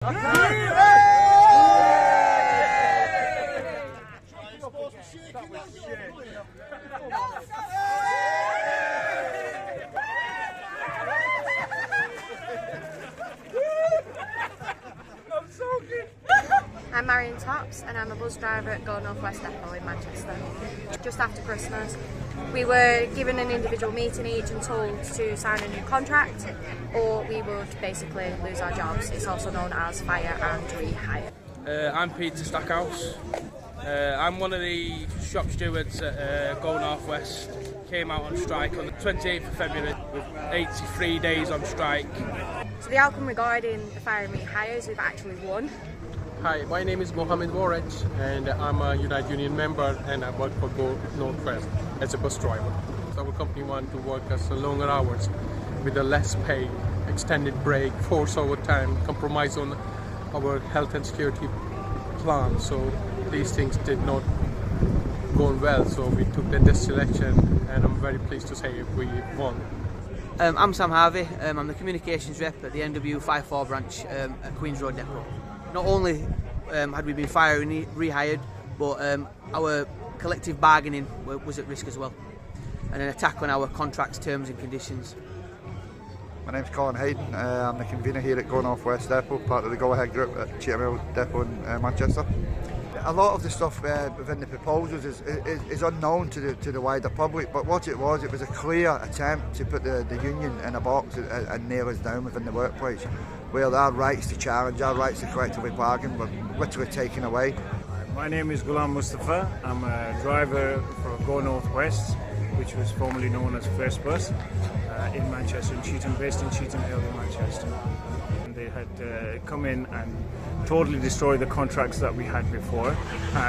I'm Marion Tops and I'm a bus driver at Go North West Depot in Manchester. Just after Christmas, we were given an individual meeting each and told to sign a new contract or we would basically lose our jobs. It's also known as fire and rehire. I'm Peter Stackhouse. I'm one of the shop stewards at Go North West. Came out on strike on the 28th of February with 83 days on strike. So the outcome regarding the fire and rehires, we've actually won. Hi, my name is Mohammed Waraj and I'm a United Union member and I work for Go North West as a bus driver. Our company wants to work us longer hours with a less pay, extended break, force overtime, compromise on our health and security plan. So these things did not go well, so we took this selection and I'm very pleased to say we won. I'm Sam Harvey. I'm the communications rep at the NW 54 branch at Queen's Road Depot. Not only had we been fire and rehired, but our collective bargaining was at risk as well, and an attack on our contracts, terms and conditions. My name's Colin Hayden. I'm the convener here at Go North West Depot, part of the Go Ahead group at Cheetham Hill Depot in Manchester. A lot of the stuff within the proposals is unknown to the wider public, but what it was a clear attempt to put the union in a box and nail us down within the workplace, where our rights to challenge, our rights to collectively bargain were literally taken away. My name is Ghulam Mustafa. I'm a driver for Go North West, which was formerly known as First Bus in Manchester, based in Cheetham Hill in Manchester. And they had come in and totally destroyed the contracts that we had before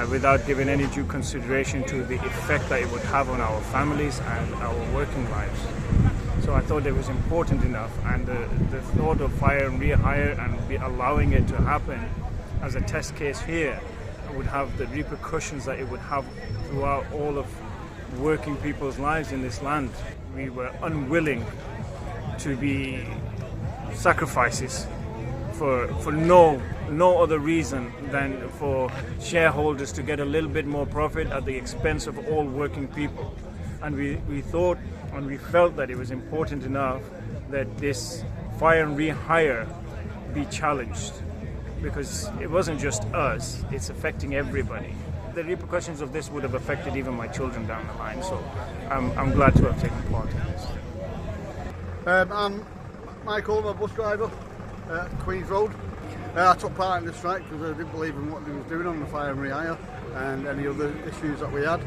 without giving any due consideration to the effect that it would have on our families and our working lives. So I thought it was important enough, and the thought of fire and rehire and allowing it to happen as a test case here would have the repercussions that it would have throughout all of working people's lives in this land. We were unwilling to be sacrifices for no other reason than for shareholders to get a little bit more profit at the expense of all working people. And we thought and we felt that it was important enough that this fire and rehire be challenged, because it wasn't just us, it's affecting everybody. The repercussions of this would have affected even my children down the line, so I'm glad to have taken part in this. I'm Michael, I'm a bus driver at Queen's Road. I took part in the strike because I didn't believe in what they was doing on the fire and rehire and any other issues that we had,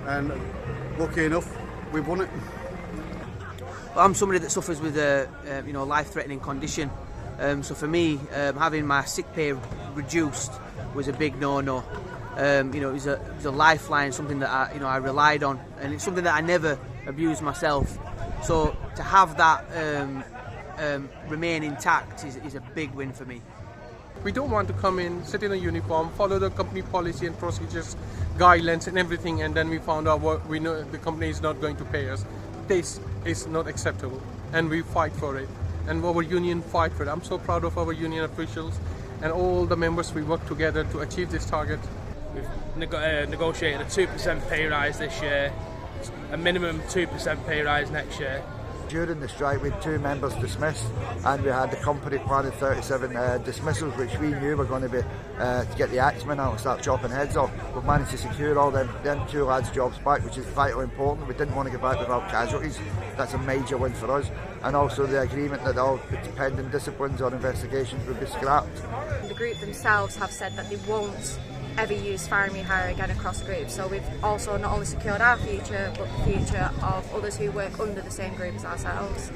and lucky enough we've won it. I'm somebody that suffers with a life-threatening condition, so for me having my sick pay reduced was a big no-no. It was a lifeline, something that I relied on, and it's something that I never abused myself. So to have that remain intact is a big win for me. We don't want to come in, sit in a uniform, follow the company policy and procedures, guidelines and everything, and then we found out we know the company is not going to pay us. This is not acceptable, and we fight for it, and our union fight for it. I'm so proud of our union officials and all the members. We work together to achieve this target. We've negotiated a 2% pay rise this year, a minimum 2% pay rise next year. During the strike we had 2 members dismissed, and we had the company planning 37 dismissals, which we knew were going to be to get the axemen out and start chopping heads off. We've managed to secure all them 2 lads' jobs back, which is vitally important. We didn't want to go back without casualties. That's a major win for us, and also the agreement that all pending disciplines or investigations would be scrapped. The group themselves have said that they won't ever use fire and rehire again across the group, so we've also not only secured our future but the future of others who work under the same group as ourselves.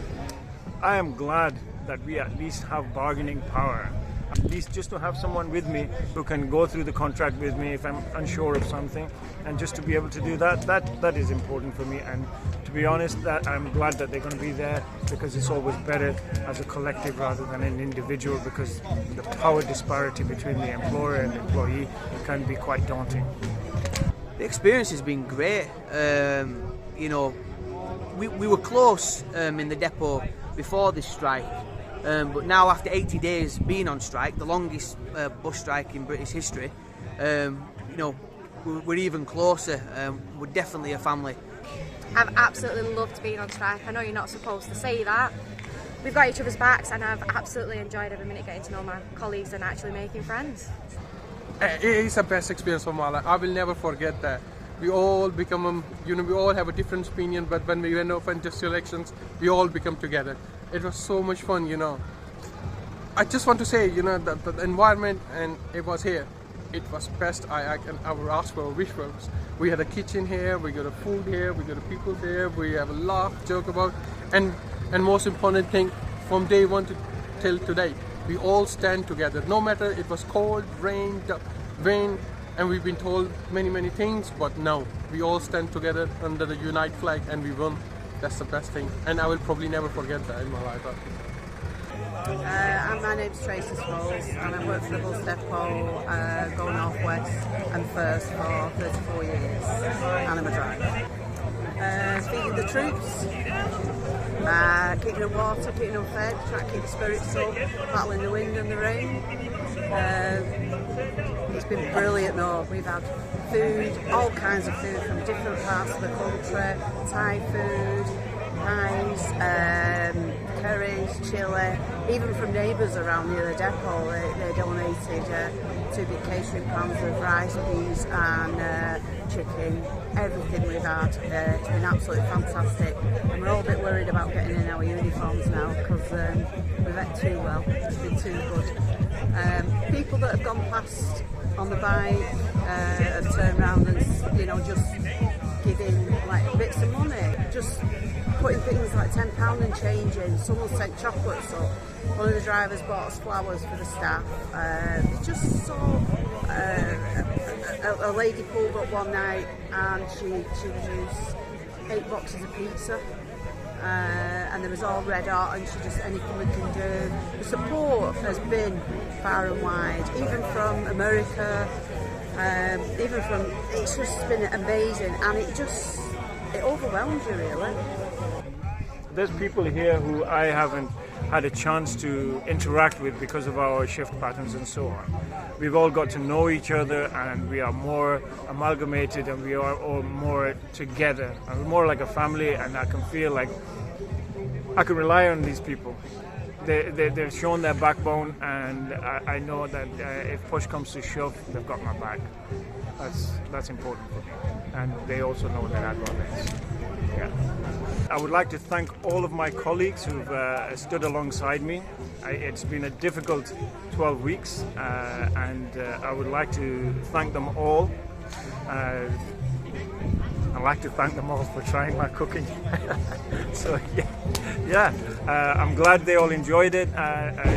I am glad that we at least have bargaining power, at least just to have someone with me who can go through the contract with me if I'm unsure of something, and just to be able to do that is important for me. And to be honest, that I'm glad that they're going to be there, because it's always better as a collective rather than an individual, because the power disparity between the employer and the employee can be quite daunting. The experience has been great. We were close in the depot before this strike, But now, after 80 days being on strike, the longest bus strike in British history, you know, we're even closer. We're definitely a family. I've absolutely loved being on strike. I know you're not supposed to say that. We've got each other's backs, and I've absolutely enjoyed every minute getting to know my colleagues and actually making friends. It is the best experience of my life. I will never forget that. We all become, you know, we all have a different opinion, but when we went off into elections, we all become together. It was so much fun, you know. I just want to say, you know, that the environment, and it was here. It was best. I would ask for a wish for us. We had a kitchen here, we got a food here, we got a people here, we have a laugh, joke about, and most important thing, from day one till today, we all stand together. No matter it was cold, rain, wind, and we've been told many things, but no, we all stand together under the Unite flag, and we won. That's the best thing, and I will probably never forget that in my life. My name's Tracy Smalls, and I work for the bus depot, Go North West and First for 34 years, and I'm a driver. Feeding the troops, keeping them water, keeping them fed, trying to keep the spirits up, battling the wind and the rain. It's been brilliant though. We've had food, all kinds of food from different parts of the country, Thai food, pies, curries, chili, even from neighbours around near the depot. They donated 2 big catering pans of rice, peas and chicken, everything we've had. It's been absolutely fantastic, and we're all a bit worried about getting in our uniforms now because we've ate too well. It's been too good. People that have gone past on the bike have turned around and, you know, just giving like bits of money, just putting things like £10 and change in. Someone sent chocolates up. One of the drivers bought us flowers for the staff. It's just so. A lady pulled up one night and she reduced 8 boxes of pizza, and there was all red hot, and she just, anything we can do. The support has been far and wide, even from America, even from, it's just been amazing, and it overwhelms you really. There's people here who I haven't had a chance to interact with because of our shift patterns and so on. We've all got to know each other, and we are more amalgamated, and we are all more together, and we're more like a family, and I can feel like I can rely on these people. They've shown their backbone, and I know that if push comes to shove, they've got my back. That's important for me, and they also know that I've got this. Yeah. I would like to thank all of my colleagues who've stood alongside me. It's been a difficult 12 weeks, and I would like to thank them all. I'd like to thank them all for trying my cooking. So yeah, I'm glad they all enjoyed it.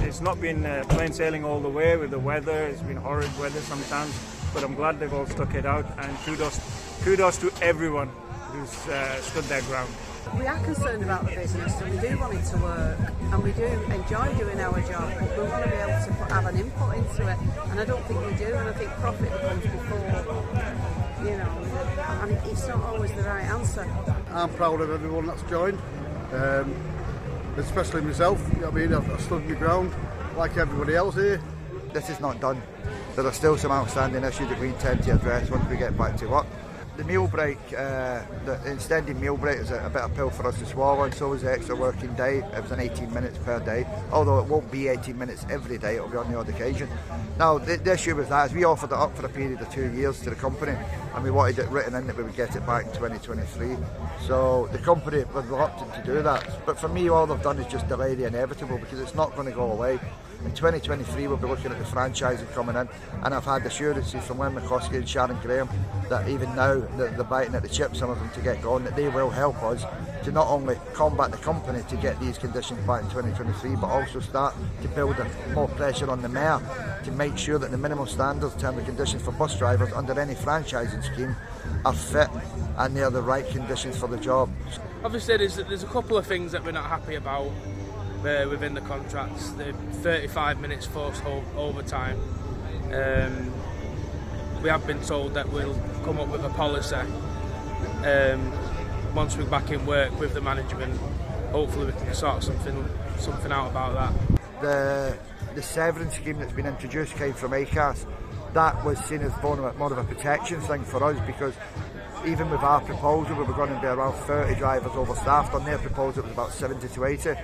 It's not been plain sailing all the way with the weather. It's been horrid weather sometimes, but I'm glad they've all stuck it out, and kudos to everyone who's stood their ground. We are concerned about the business, and we do want it to work, and we do enjoy doing our job, but we want to be able to have an input into it, and I don't think we do, and I think profit comes before, you know, and it's not always the right answer. I'm proud of everyone that's joined, especially myself. You know what I mean? I've stood my ground like everybody else here. This is not done. There are still some outstanding issues that we intend to address once we get back to work. The meal break, the extended meal break is a bit of pill for us to swallow, and so is the extra working day. It was an 18 minutes per day, although it won't be 18 minutes every day, it'll be on the odd occasion. Now, the issue with that is we offered it up for a period of 2 years to the company, and we wanted it written in that we would get it back in 2023. So the company were reluctant to do that. But for me, all they've done is just delay the inevitable, because it's not going to go away. In 2023, we'll be looking at the franchising coming in, and I've had assurances from Lynn McCloskey and Sharon Graham that even now they're biting at the chip, some of them, to get going, that they will help us to not only combat the company to get these conditions back in 2023, but also start to build more pressure on the mayor to make sure that the minimum standards, terms and conditions for bus drivers under any franchising scheme are fit and they are the right conditions for the job. Obviously there's a couple of things that we're not happy about within the contracts. The 35 minutes forced overtime. We have been told that we'll come up with a policy once we're back in work with the management. Hopefully we can sort something something out about that. The severance scheme that's been introduced came from ACAS. That was seen as more of a protection thing for us, because even with our proposal, we were going to be around 30 drivers overstaffed. On their proposal, it was about 70 to 80.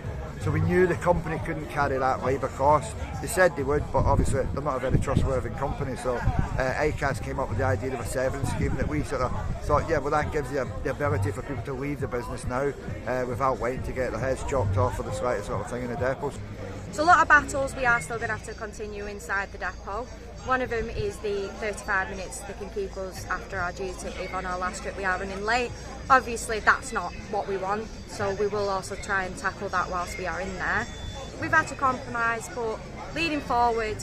So we knew the company couldn't carry that labour cost. They said they would, but obviously they're not a very trustworthy company. So ACAS came up with the idea of a severance scheme that we sort of thought, yeah, well, that gives you the ability for people to leave the business now without waiting to get their heads chopped off for the slightest sort of thing in the depots. So a lot of battles we are still going to have to continue inside the depot. One of them is the 35 minutes they can keep us after our duty if on our last trip we are running late. Obviously that's not what we want, so we will also try and tackle that whilst we are in there. We've had to compromise, but leading forward,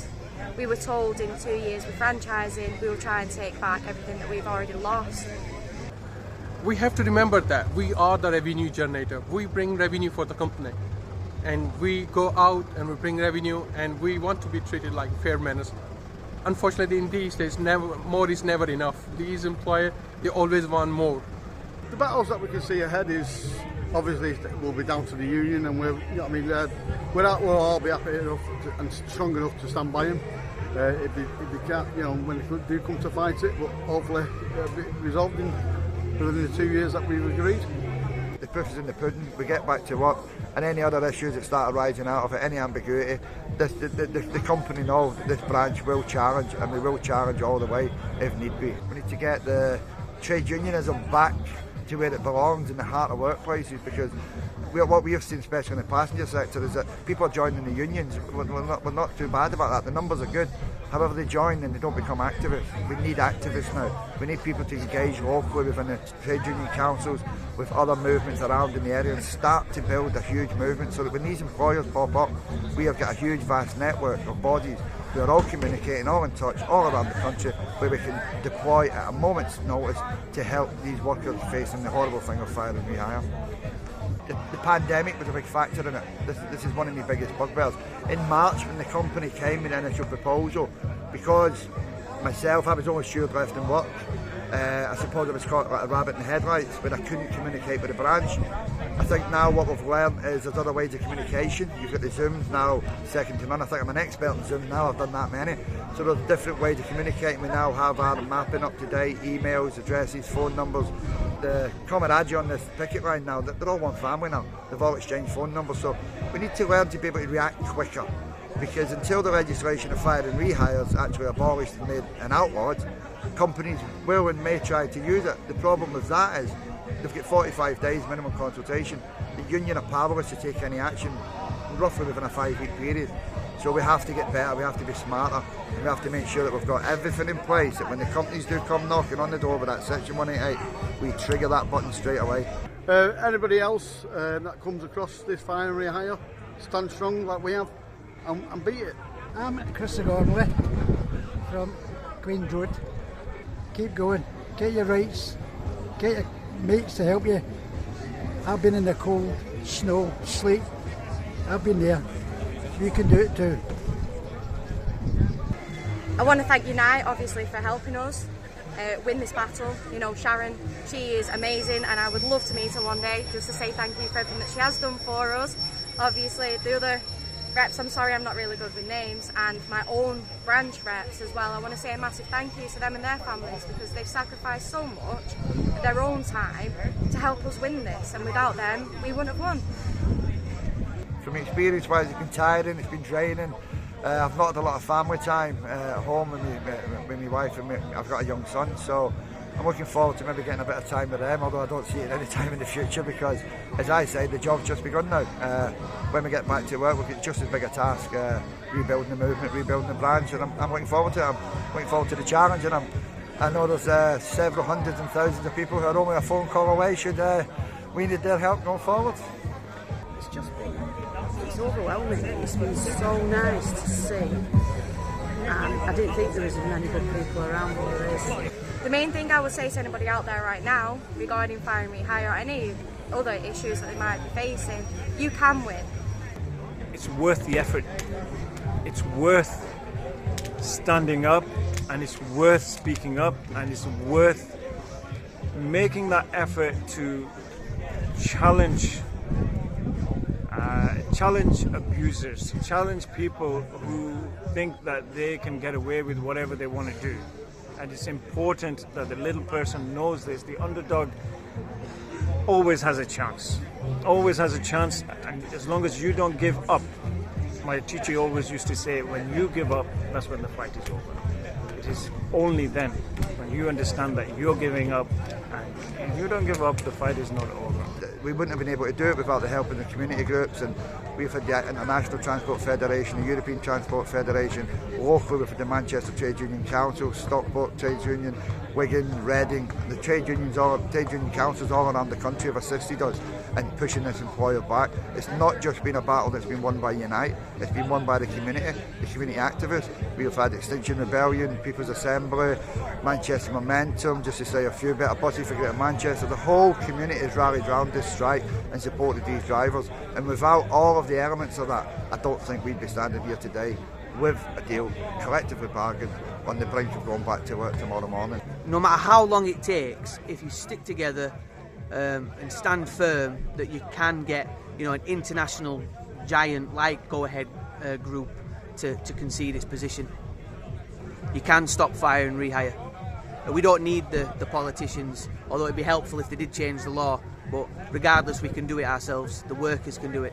we were told in 2 years with franchising we will try and take back everything that we've already lost. We have to remember that we are the revenue generator. We bring revenue for the company, and we go out and we bring revenue, and we want to be treated like fair manners. Unfortunately, in these days, more is never enough. These employers, they always want more. The battles that we can see ahead is obviously will be down to the union, and we'll all be happy enough and strong enough to stand by them. If they can't, when they do come to fight it, but hopefully it'll be resolved within the 2 years that we've agreed. The proof is in the pudding. We get back to work, and any other issues that start arising out of it, any ambiguity, the company knows that this branch will challenge, and we will challenge all the way if need be. We need to get the trade unionism back to where it belongs, in the heart of workplaces, because what we have seen, especially in the passenger sector, is that people are joining the unions. We're not too bad about that. The numbers are good. However, they join and they don't become activists. We need activists now. We need people to engage locally within the trade union councils, with other movements around in the area, and start to build a huge movement, so that when these employers pop up, we have got a huge vast network of bodies who are all communicating, all in touch, all around the country, where we can deploy at a moment's notice to help these workers facing the horrible thing of fire and rehire. The pandemic was a big factor in it. This is one of my biggest bugbears. In March, when the company came with the initial proposal, because myself, I was only steward left in work, I suppose it was caught like a rabbit in the headlights, but I couldn't communicate with the branch. I think now what we've learned is there's other ways of communication. You've got the Zooms now, second to none. I think I'm an expert in Zoom now, I've done that many. So there's different ways of communicating. We now have our mapping up to date, emails, addresses, phone numbers. The camaraderie on this picket line now, they're all one family now. They've all exchanged phone numbers. So we need to learn to be able to react quicker, because until the legislation of fire and rehire is actually abolished and made and outlawed, companies will and may try to use it. The problem with that is they've got 45 days minimum consultation. The union are powerless to take any action roughly within a 5-week period. So we have to get better, we have to be smarter, and we have to make sure that we've got everything in place, that when the companies do come knocking on the door with that Section 188, we trigger that button straight away. Anybody else that comes across this fire and rehire, stand strong like we have and beat it. I'm Chris Gormley from Queen's Road. Keep going, get your rights, get your mates to help you. I've been in the cold, snow, sleet, I've been there. You can do it too. I want to thank Unite obviously for helping us win this battle. Sharon, she is amazing, and I would love to meet her one day just to say thank you for everything that she has done for us. Obviously the other reps, I'm sorry I'm not really good with names, and my own branch reps as well. I want to say a massive thank you to them and their families, because they've sacrificed so much of their own time to help us win this, and without them we wouldn't have won. From experience wise, it's been tiring, it's been draining. I've not had a lot of family time at home with my wife, and I've got a young son, so I'm looking forward to maybe getting a bit of time with them, although I don't see it any time in the future, because as I say, the job's just begun now. When we get back to work, we've got just as big a task, rebuilding the movement, rebuilding the branch, and I'm looking forward to it. I'm looking forward to the challenge, and I know there's several hundreds and thousands of people who are only a phone call away should we need their help going forward. It's overwhelming. It's been so nice to see, and I didn't think there was as many good people around, but there is. The main thing I would say to anybody out there right now regarding fire and rehire or any other issues that they might be facing, you can win. It's worth the effort. It's worth standing up, and it's worth speaking up, and it's worth making that effort to challenge challenge abusers, challenge people who think that they can get away with whatever they want to do. And it's important that the little person knows this. The underdog always has a chance. Always has a chance, and as long as you don't give up. My teacher always used to say, when you give up, that's when the fight is over. It is only then, when you understand that you're giving up, and if you don't give up, the fight is not over. We wouldn't have been able to do it without the help of the community groups, and we've had the International Transport Federation, the European Transport Federation, locally we've had the Manchester Trade Union Council, Stockport Trades Union, Wigan, Reading. The trade union councils all around the country have assisted us in pushing this employer back. It's not just been a battle that's been won by Unite, it's been won by the community activists. We have had Extinction Rebellion, People's Assembly, Manchester Momentum, just to say a few bit of Buses for Greater Manchester. The whole community has rallied around this strike and supported these drivers, and without all of the elements of that, I don't think we'd be standing here today with a deal, collectively bargained, on the brink of going back to work tomorrow morning. No matter how long it takes, if you stick together and stand firm, that you can get, an international giant like Go Ahead Group to concede its position. You can stop fire and rehire. We don't need the politicians, although it'd be helpful if they did change the law, but regardless, we can do it ourselves. The workers can do it.